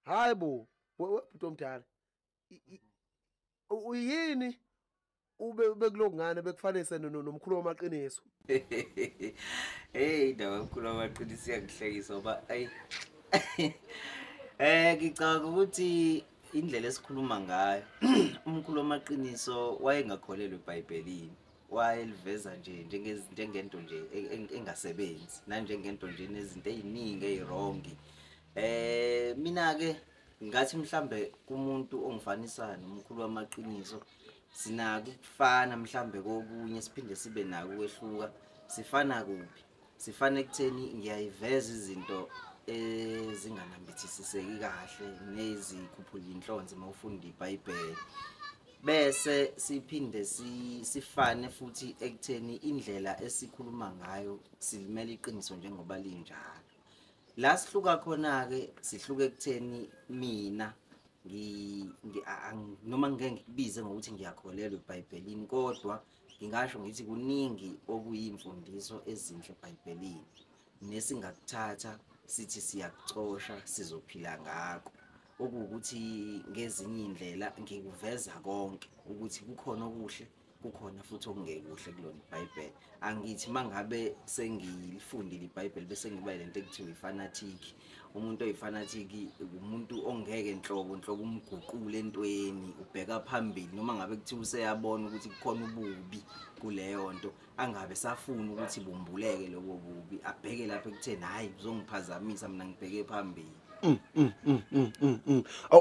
Hayi bo, bhuti omdala. Uyini ube kulokungane bekufanise nomkhulu wamaqiniso. Hey, ndawo mkhulu wamaqiniso iyangihlekisa ngoba ayi ngicabanga ukuthi indlela esikhuluma ngayo umkhulu wamaqiniso wayengakholelwa eBhayibhelini. Wayeliveza nje njengento nje engasebenzi nanjengento nje nezinto eziningi ezirong. Mina ke ngathi mhlambe kumuntu ongifanisayo nomkhulu wamaqiniso sinako ukufana mhlambe kokunye siphinde sibe nako ukwehluka. Sifana kuphi? Sifana ekutheni ngiyayiveza izinto ezinganambithisiseki kahle nezikhuphula inhlonze mawufunda iBhayibheli. Bese siphinde sifane futhi ekutheni indlela esikhuluma ngayo silimela iqiniso njengoba linjalo. La sihluka khona ke sihluka ekutheni mina noma ngeke ngikubize ngokuthi ngiyakholelwa eBhayibhelini, kodwa ngingasho ngithi kuningi okuyimfundiso ezinhle eBhayibhelini nesingakuthatha sithi siyakucosha sizophila ngakho. Okuwukuthi ngezinye indlela ngikuveza konke ukuthi kukhona okuhle kukhona futhi okungekuhle kulona iBhayibheli. Angithi mangabe sengilifundile iBhayibheli bese ngiba lento ekuthiwa ifanatic. Umuntu oyifanatic umuntu ongeke nhlobo umguqule entweni, ubheka phambili noma ngabe kuthiwa useyabona ukuthi kukhona ububi kuleyo nto, angabe safuna ukuthi bumbuleke lobo bubi, abheke lapha ekutheni hayi uzongiphazamisa mina ngibheke phambili.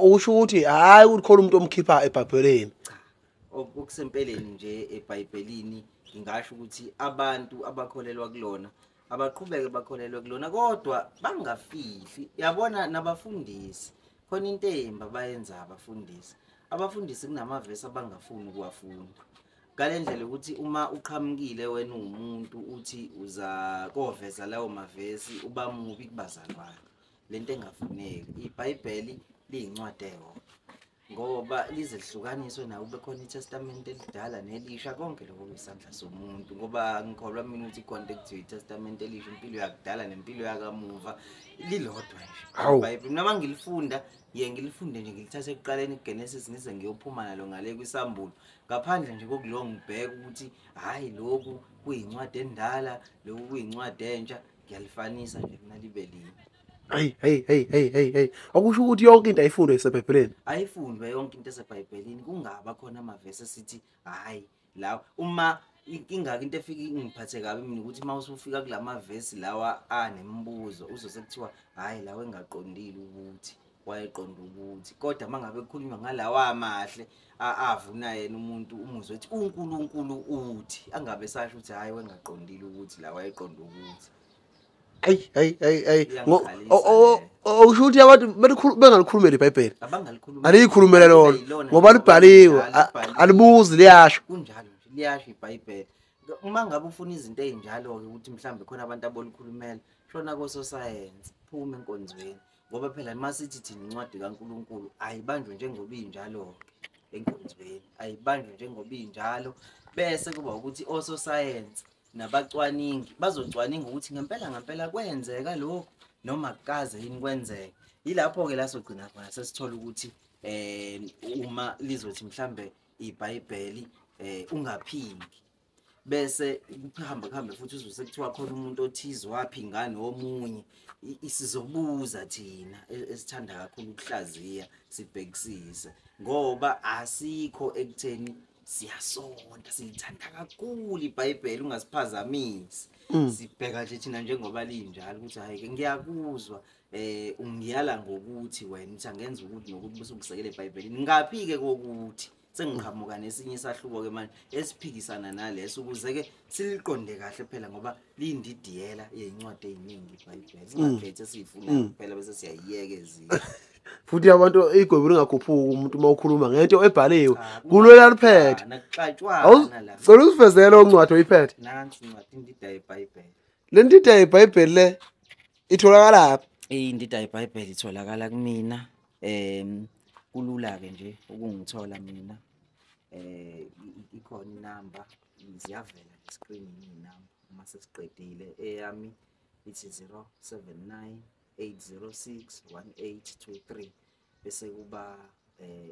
Usho ukuthi hayi ukukhona umuntu omkhipha eBhayibhelini. Cha, okusempeleni nje eBhayibhelini ngingasho ukuthi abantu abakholelwa kulona abaqhubeke bakholelwe kulona kodwa bangafihli. Yabona nabafundisi khona into embi abayenza abafundisi kunamavesi abangafuni ukuwafunda. Ngalendlela ukuthi uma uqhamukile wena umuntu uthi uza koveza lawo mavesi uba mubi kubazalwane, lento engafuneki. iBhayibheli liyincwadi eyodwa ngoba lize lihlukaniswe nawo ube khona iTestament elidala nelisha konke lokho kwisandla somuntu, ngoba ngikholwa mina ukuthi ikhona ekuthiwa iTestament elisha, impilo yakudala nempilo yakamuva lilodwa nje. iBhayibheli noma ngilifunda ngilifunde nje ngilithathe ekuqaleni kuGenesis ngize ngiyophuma nalo ngale kwisambulo, ngaphandle nje kokulo ngibheka ukuthi hayi lokhu kuyincwadi endala lokhu kuyincwadi entsha, ngiyalifanisa nje mina libe linye. Hey. Akusho ukuthi yonke into ayifundwe eseBhayibhelini. Ayifundwe yonke into eseBhayibhelini, kungaba khona amavesi esithi hayi la uma ingaka into efika ingiphathe kabi mina ukuthi mawusufika kulamavesi lawa anembuzo uzosekuthiwa hayi lawe engaqondile ukuthi wayeqonda ukuthi, kodwa mangabe kukhulunywa ngalawa amahle avuna yena umuntu umuzwe ethi uNkulunkulu uthi, angabe sasho ukuthi hayi wengaqondile ukuthi la wayeqonda ukuthi. Hey. Usho ukuthi abantu bengalikhulumeli iBhayibheli. Aliyikhulumele lona ngoba libhaliwe, alibuzi liyasho. Kunjalo nje liyasho iBhayibheli. Uma ngabe ufuna izinto ezinjalo ke ukuthi mhlambe khona abantu abolikhulumela, shona kososayensi, phuma enkonzweni, ngoba phela masithi thina incwadi kaNkulunkulu ayibanjwe njengoba injalo enkonzweni, ayibanjwe njengoba injalo. Bese kuba ukuthi ososayensi nabacwaningi bazocwaninga ukuthi ngempela kwenzeka lokho noma kukaze yini kwenzeka. Yilapho ke la sogcina khona sesithola ukuthi uma lizothi mhlambe iBhayibheli ungaphindi, bese kuhambe futhi uzosekuthiwa khona umuntu othize waphingana omunye, isizobuza thina esithanda kakhulu ukuhlaziya sibhekisise, ngoba asikho ekutheni siyasonda siyithanda kakhulu iBhayibheli ungasiphazamisi. Sibheka nje thina njengoba linjalo ukuthi hayi ke ngiyakuzwa ungiyala ngokuthi wena uthi angenza ukuthi nokuthi bese ukusekele eBhayibhelini. Ngaphi ke kokuthi sengiqhamuka nesinye isahluko ke manje esiphikisana naleso ukuze ke siliqonde kahle phela ngoba lindidiyela yezincwadi eziningi iBhayibheli. Singakhethe sifuna phela bese siyayiyeka ezinye. Futhi abantu igwebu lingakhuphuki umuntu mawukhuluma ngento ebhaliwe kulwela liphethe nakuxatshwana la. Cela usivezele oncwadi oyiphethe. Nansi incwadi indida yeBhayibheli. Le ndida yeBhayibheli le itholakala lapha. Indida yeBhayibheli itholakala kumina. Kulula ke nje ukungithola mina. Ikhona inamba ziyavela escreenini inamba uma sesiqedile. Eyami ithi 079 806 1823. bese kuba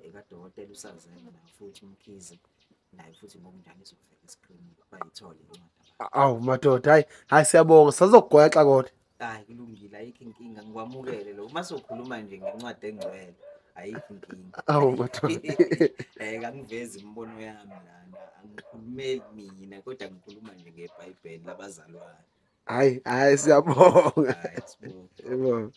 ekadokotela usazela naye futhi umkhize naye futhi ngokunjalo izofika escreen bayithole incwadi. Awu madoda, hayi siyabonga, sazokugoxa kodwa. Hayi kulungile, ayikho inkinga, ngikwamukele lo. Uma sokhuluma nje ngencwadi engcwele, ayikho inkinga. Awu madoda. Kangivezi imibono yami lana, angikhulumeli mina kodwa ngikhuluma nje ngeBhayibheli labazalwane. Hayi siyabonga. Hayi sibonga. Yebo.